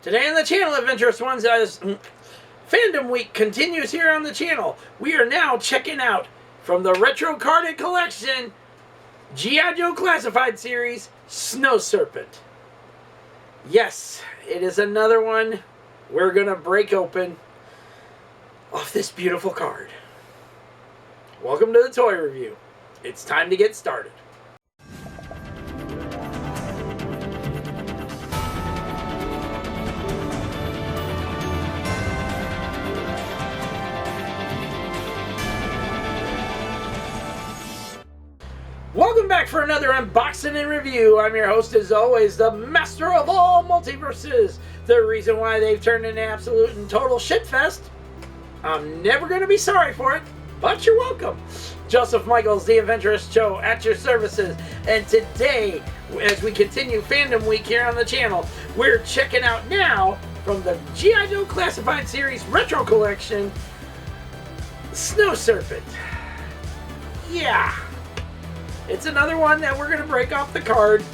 Today on the channel, Adventurous Ones, as Fandom Week continues here on the channel, we are now checking out from the retro carded collection, G.I. Joe Classified Series, Snow Serpent. Yes, it is another one we're going to break open off this beautiful card. Welcome to the toy review. It's time to get started. Welcome back for another unboxing and review. I'm your host, as always, the master of all multiverses. The reason why they've turned into absolute and total shitfest. I'm never going to be sorry for it, but you're welcome. Joseph Michaels, the Adventurous Joe, at your services. And today, as we continue Fandom Week here on the channel, we're checking out now from the G.I. Joe Classified Series Retro Collection, Snow Serpent. Yeah. It's another one that we're going to break off the card.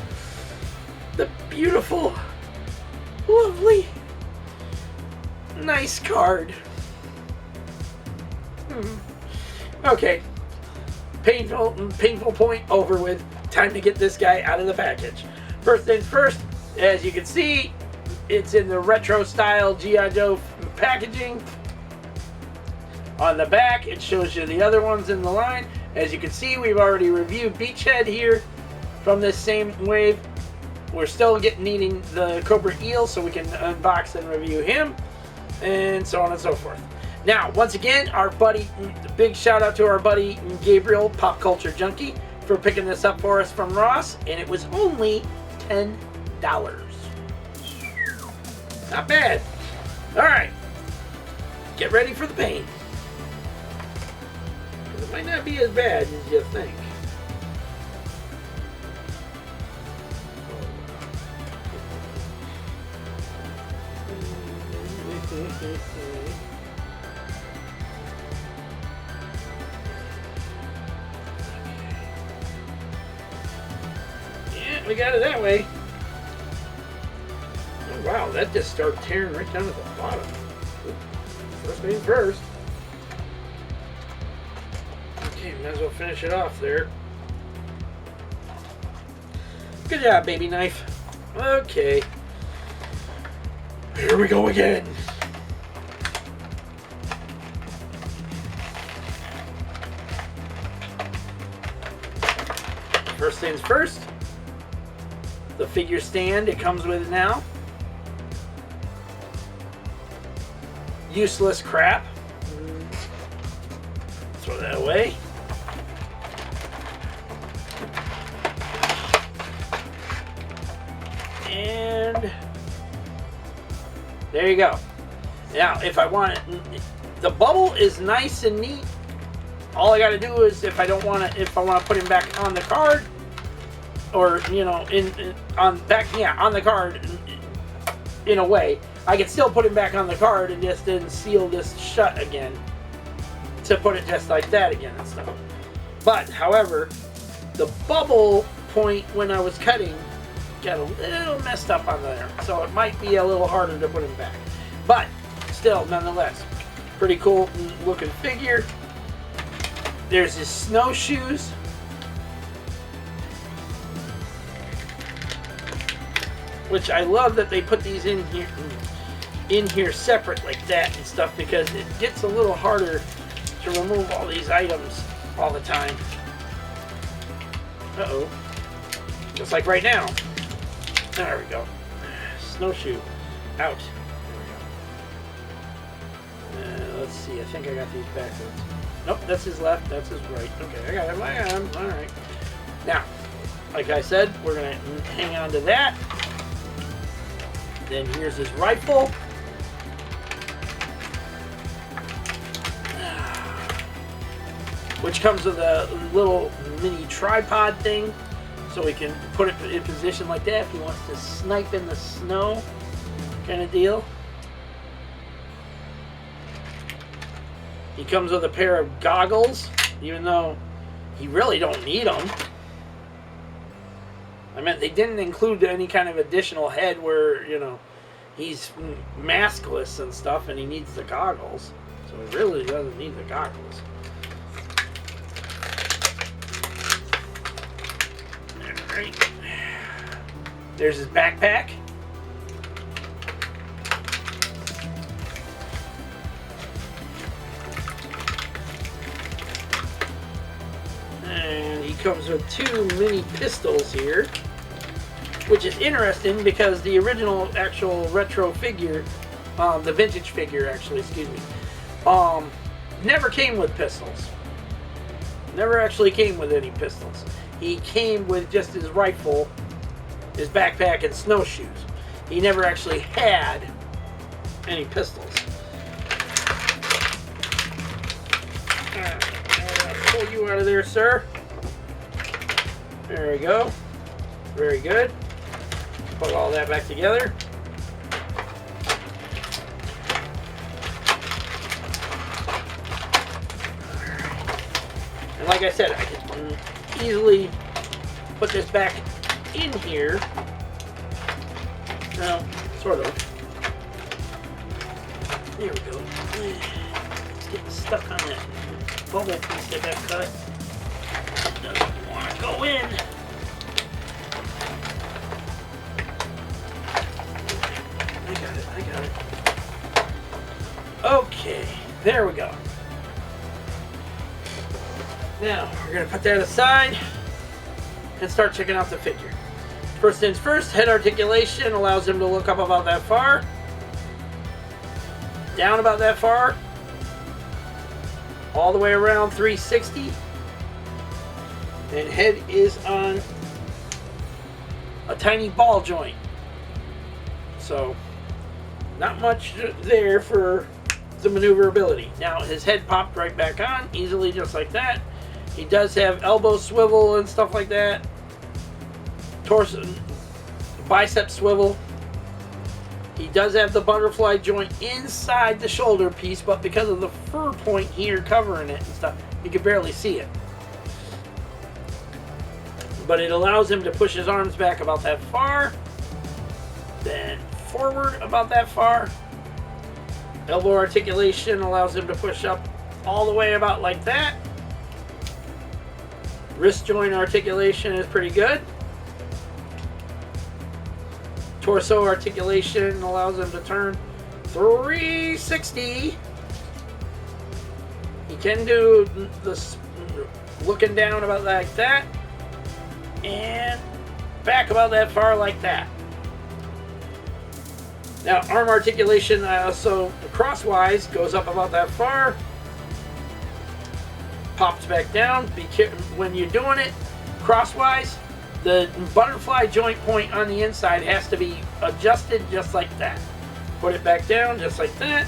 The beautiful, lovely, nice card. Okay. Painful point over with. Time to get this guy out of the package. First things first, as you can see, it's in the retro style G.I. Joe packaging. On the back, it shows you the other ones in the line. As you can see, we've already reviewed Beachhead here from this same wave. We're still needing the Cobra Eel so we can unbox and review him, and so on and so forth. Now, once again, our buddy, big shout out to our buddy Gabriel, Pop Culture Junkie, for picking this up for us from Ross, and it was only $10. Not bad. All right, get ready for the pain. It might not be as bad as you think. Yeah, we got it that way. Oh wow, that just started tearing right down at the bottom. First thing first. Okay, might as well finish it off there. Good job, baby knife. Okay. Here we go again. First things first. The figure stand it comes with now. Useless crap. Throw that away. And there you go. Now, if I want it, the bubble is nice and neat. All I got to do is, if I want to put him back on the card, or you know, on the card, in a way, I can still put him back on the card and just then seal this shut again to put it just like that again and stuff. But, however, the bubble point when I was cutting got a little messed up on there, so it might be a little harder to put him back. But still, nonetheless, pretty cool looking figure. There's his snowshoes. Which I love that they put these in here separate like that and stuff, because it gets a little harder to remove all these items all the time. Uh-oh. Just like right now. There we go. Snowshoe. Out. There we go. Let's see. I think I got these backwards. Nope, that's his left. That's his right. Okay, I got him. Alright. Now, like I said, we're going to hang on to that. Then here's his rifle. Which comes with a little mini tripod thing, so he can put it in position like that if he wants to snipe in the snow, kind of deal. He comes with a pair of goggles, even though he really don't need them. I mean, they didn't include any kind of additional head where, you know, he's maskless and stuff, and he needs the goggles. So he really doesn't need the goggles. Alright. There's his backpack. And he comes with 2 mini pistols here, which is interesting because the original actual retro figure, the vintage figure actually, excuse me, never came with pistols. Never actually came with any pistols. He came with just his rifle, his backpack, and snowshoes. He never actually had any pistols. Alright, I'll pull you out of there, sir. There we go. Very good. Put all that back together. And like I said, I can easily put this back in here. Well, sort of. There we go. It's getting stuck on that bubble piece that got cut. Doesn't want to go in. I got it. Okay, there we go. Now, we're going to put that aside and start checking out the figure. First things first, head articulation allows him to look up about that far, down about that far, all the way around 360, and head is on a tiny ball joint. So, not much there for the maneuverability. Now, his head popped right back on, easily just like that. He does have elbow swivel and stuff like that. Torso, bicep swivel. He does have the butterfly joint inside the shoulder piece, but because of the fur point here covering it and stuff, you can barely see it. But it allows him to push his arms back about that far, then forward about that far. Elbow articulation allows him to push up all the way about like that. Wrist joint articulation is pretty good. Torso articulation allows him to turn 360. He can do this looking down about like that and back about that far like that. Now, arm articulation also crosswise goes up about that far, pops back down. When you're doing it crosswise, the butterfly joint point on the inside has to be adjusted just like that. Put it back down just like that.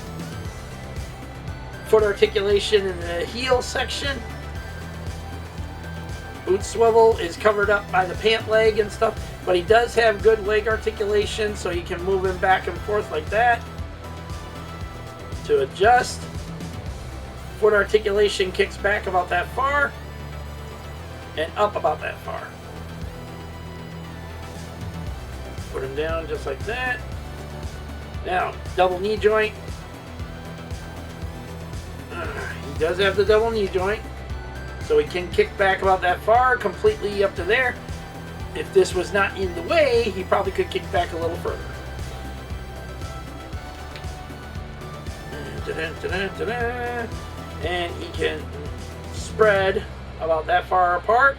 Foot articulation in the heel section. Boot swivel is covered up by the pant leg and stuff, but he does have good leg articulation, so you can move him back and forth like that to adjust. Foot articulation kicks back about that far and up about that far. Put him down just like that. Now, double knee joint. He does have the double knee joint, so he can kick back about that far, completely up to there. If this was not in the way, he probably could kick back a little further. And he can spread about that far apart.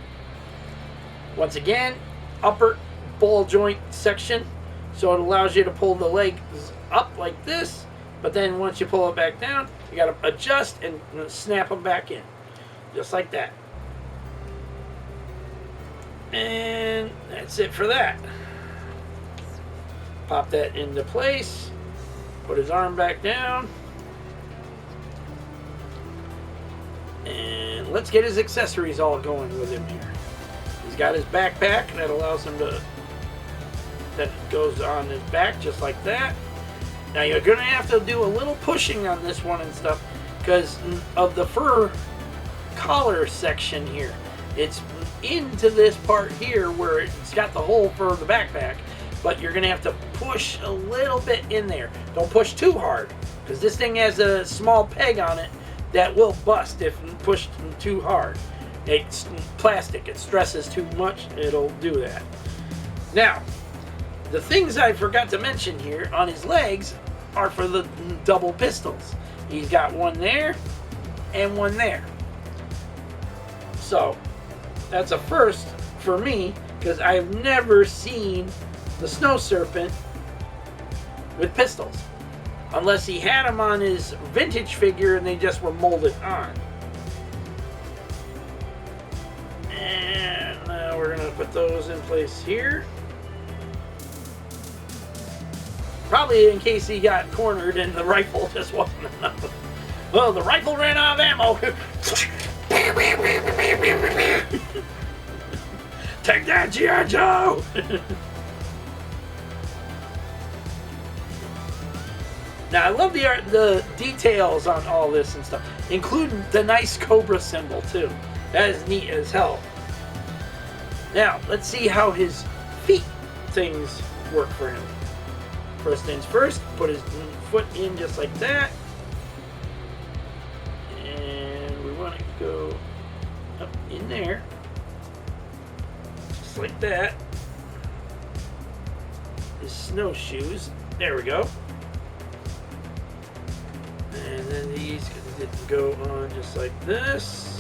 Once again, upper ball joint section, so it allows you to pull the legs up like this, but then once you pull it back down, you got to adjust and snap them back in, just like that. And that's it for that. Pop that into place, put his arm back down, and let's get his accessories all going with him here. He's got his backpack that allows him to, that goes on his back just like that. Now you're going to have to do a little pushing on this one and stuff because of the fur collar section here. It's into this part here where it's got the hole for the backpack, but you're going to have to push a little bit in there. Don't push too hard, because this thing has a small peg on it that will bust if pushed too hard. It's plastic. It stresses too much. It'll do that. Now, the things I forgot to mention here on his legs are for the double pistols. He's got one there and one there. So, that's a first for me, because I've never seen the Snow Serpent with pistols. Unless he had them on his vintage figure and they just were molded on. And now we're going to put those in place here. Probably in case he got cornered and the rifle just wasn't enough. Well, the rifle ran out of ammo. Take that, G.I. Joe! Now, I love the details on all this and stuff, including the nice cobra symbol, too. That is neat as hell. Now, let's see how his feet things work for him. First things first, put his foot in just like that. And we want to go up in there. Just like that. His snowshoes. There we go. And then these can go on just like this.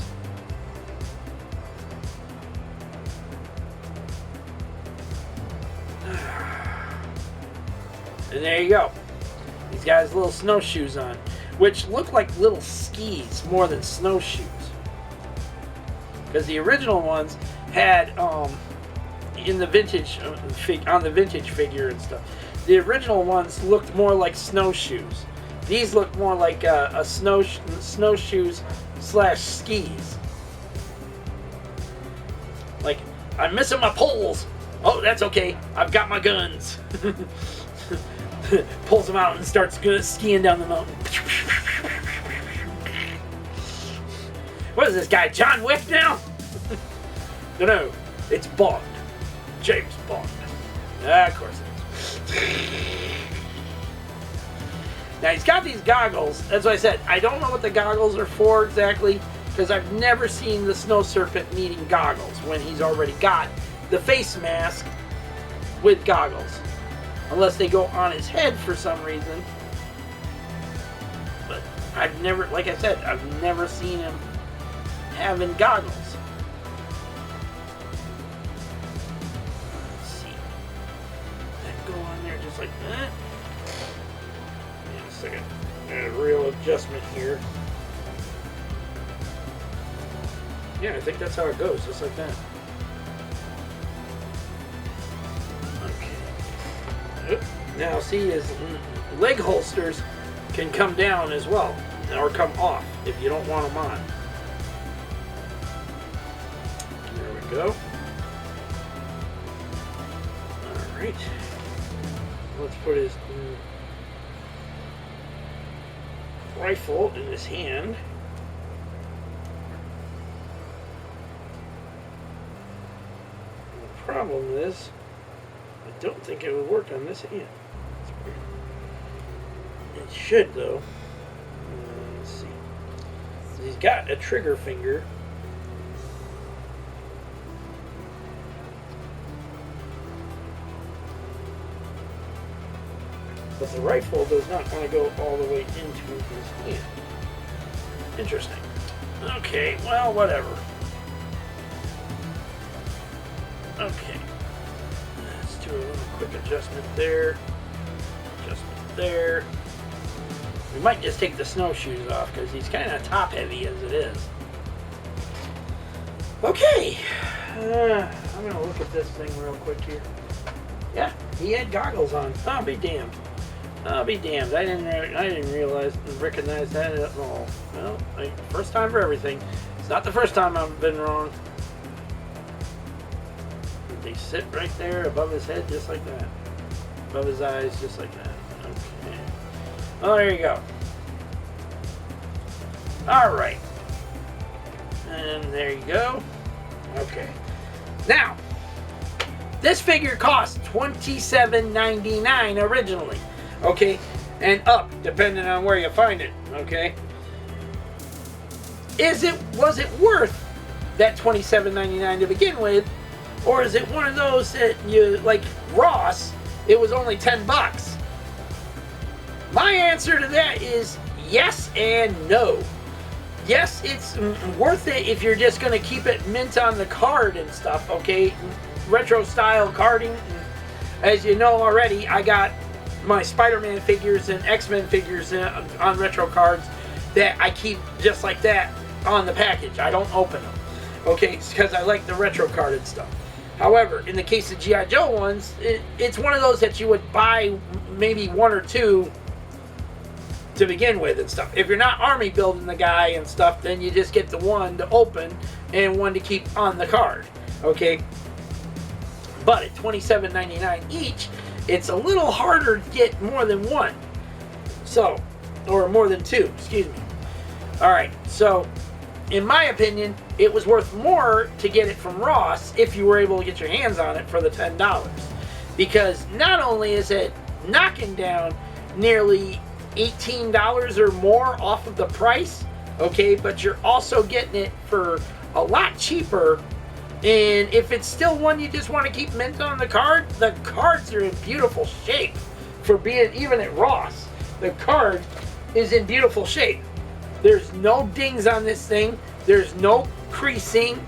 And there you go. He's got his little snowshoes on, which look like little skis more than snowshoes. Because the original ones had, in the vintage, on the vintage figure and stuff, the original ones looked more like snowshoes. These look more like snowshoes / skis. Like, I'm missing my poles. Oh, that's okay. I've got my guns. Pulls them out and starts skiing down the mountain. What is this guy, John Wick now? No, it's Bond. James Bond. Of course it is. Now, he's got these goggles. That's what I said. I don't know what the goggles are for exactly, because I've never seen the Snow Serpent needing goggles when he's already got the face mask with goggles. Unless they go on his head for some reason. But I've never, like I said, I've never seen him having goggles. Let's see. That go on there just like that. Wait a second. A real adjustment here. Yeah, I think that's how it goes, just like that. Now see, his leg holsters can come down as well, or come off if you don't want them on. There we go. Alright. Let's put his rifle in his hand. The problem is, I don't think it would work on this hand. It should, though. Let's see. He's got a trigger finger. But the rifle does not want to go all the way into his hand. Interesting. Okay, well, whatever. Okay. Let's do a little quick adjustment there. Adjustment there. We might just take the snowshoes off because he's kind of top heavy as it is. Okay. I'm going to look at this thing real quick here. Yeah, he had goggles on. I'll be damned. I'll be damned. I didn't recognize that at all. Well, first time for everything. It's not the first time I've been wrong. They sit right there above his head just like that. Above his eyes just like that. Okay. Oh, there you go. Alright. And there you go. Okay. Now, This figure cost $27.99 originally, okay, and up depending on where you find it, okay. Was it worth that $27.99 to begin with, or is it one of those that you like Ross? It was only $10. My answer to that is yes and no. Yes, it's worth it if you're just going to keep it mint on the card and stuff, okay? Retro style carding. As you know already, I got my Spider-Man figures and X-Men figures on retro cards that I keep just like that on the package. I don't open them, okay? It's because I like the retro carded stuff. However, in the case of G.I. Joe ones, it's one of those that you would buy maybe one or two to begin with and stuff. If you're not army building the guy and stuff, then you just get the one to open and one to keep on the card, okay? But at $27.99 each, it's a little harder to get more than one. So, or more than two, excuse me. Alright, so, in my opinion, it was worth more to get it from Ross if you were able to get your hands on it for the $10. Because not only is it knocking down nearly $18 or more off of the price, okay, but you're also getting it for a lot cheaper. And if it's still one you just want to keep mint on the cards are in beautiful shape for being even at Ross. The card is in beautiful shape. There's no dings on this thing. There's no creasing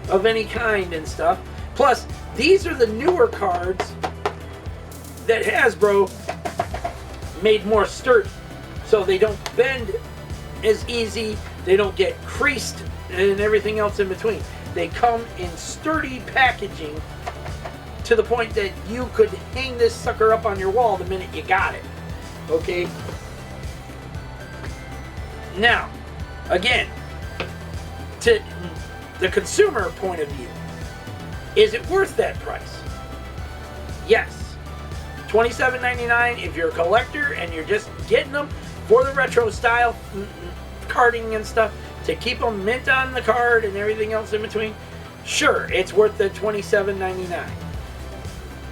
of any kind and stuff. Plus, these are the newer cards that Hasbro made more sturdy, so they don't bend as easy, they don't get creased and everything else in between. They come in sturdy packaging to the point that you could hang this sucker up on your wall the minute you got it, okay? Now, again, to the consumer point of view, is it worth that price? Yes. $27.99 if you're a collector and you're just getting them for the retro style carding and stuff to keep them mint on the card and everything else in between. Sure, it's worth the $27.99.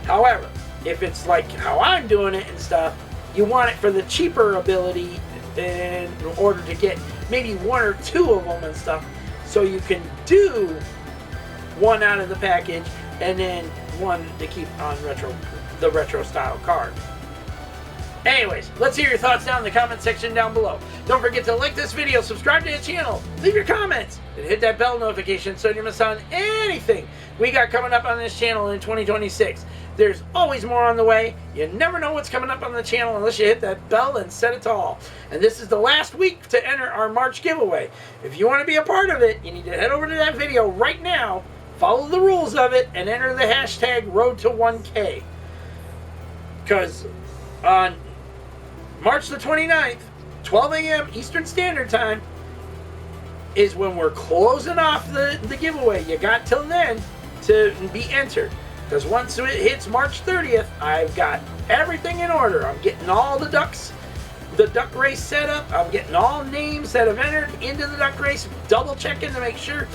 However, if it's like how I'm doing it and stuff, you want it for the cheaper ability in order to get maybe one or two of them and stuff, so you can do one out of the package and then one to keep on the retro style card. Anyways, let's hear your thoughts down in the comment section down below. Don't forget to like this video, subscribe to the channel, leave your comments, and hit that bell notification so you don't miss on anything we got coming up on this channel in 2026. There's always more on the way. You never know what's coming up on the channel unless you hit that bell and set it to all. And this is the last week to enter our March giveaway. If you want to be a part of it, you need to head over to that video right now, follow the rules of it, and enter the hashtag Road to 1K. Because on March the 29th, 12 a.m. Eastern Standard Time, is when we're closing off the giveaway. You got till then to be entered. Because once it hits March 30th, I've got everything in order. I'm getting all the ducks, the duck race set up. I'm getting all names that have entered into the duck race, double checking to make sure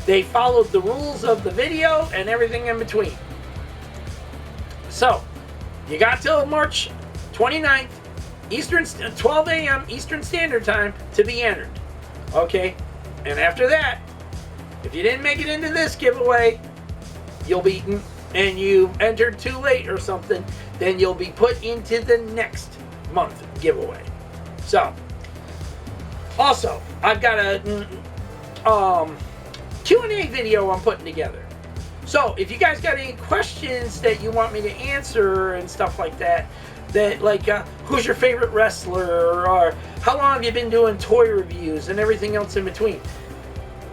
they followed the rules of the video and everything in between. So, you got till March 29th, 12 a.m. Eastern Standard Time to be entered. Okay? And after that, if you didn't make it into this giveaway, you'll be, and you entered too late or something, then you'll be put into the next month giveaway. So, also, I've got a Q&A video I'm putting together. So, if you guys got any questions that you want me to answer and stuff like that, like who's your favorite wrestler, or how long have you been doing toy reviews and everything else in between,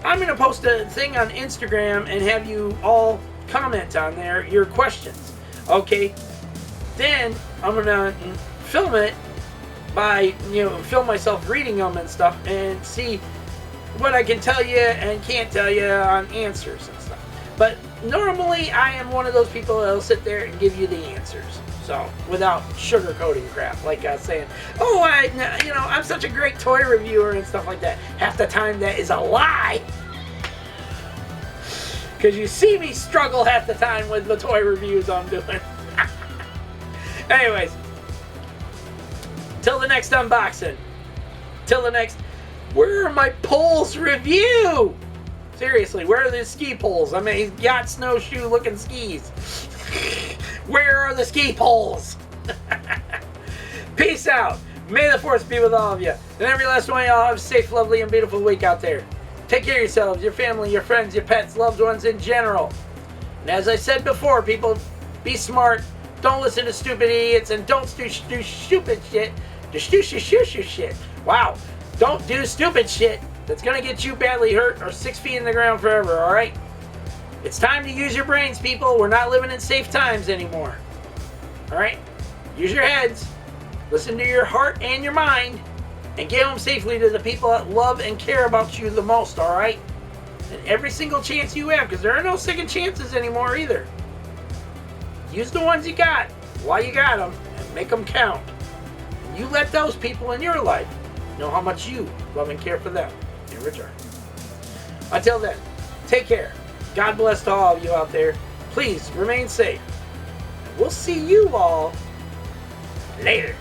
I'm going to post a thing on Instagram and have you all comment on there your questions. Okay? Then I'm going to film it by, film myself reading them and stuff and see what I can tell you and can't tell you on answers and stuff. But normally I am one of those people that'll sit there and give you the answers. So, without sugarcoating crap, like saying, oh, I'm such a great toy reviewer and stuff like that. Half the time that is a lie. Because you see me struggle half the time with the toy reviews I'm doing. Anyways, till the next unboxing. Till the next, where are my poles review? Seriously, where are the ski poles? I mean, yacht snowshoe looking skis. Where are the ski poles? Peace out. May the force be with all of you. And every last one of y'all have a safe, lovely, and beautiful week out there. Take care of yourselves, your family, your friends, your pets, loved ones in general. And as I said before, people, be smart. Don't listen to stupid idiots, and don't do stupid shit. Shit. Wow. Don't do stupid shit that's going to get you badly hurt or 6 feet in the ground forever, alright? It's time to use your brains, people. We're not living in safe times anymore. Alright? Use your heads. Listen to your heart and your mind. And get home safely to the people that love and care about you the most, alright? And every single chance you have, because there are no second chances anymore either. Use the ones you got while you got them and make them count. You let those people in your life know how much you love and care for them in return. Until then, take care. God bless to all of you out there. Please remain safe. We'll see you all later.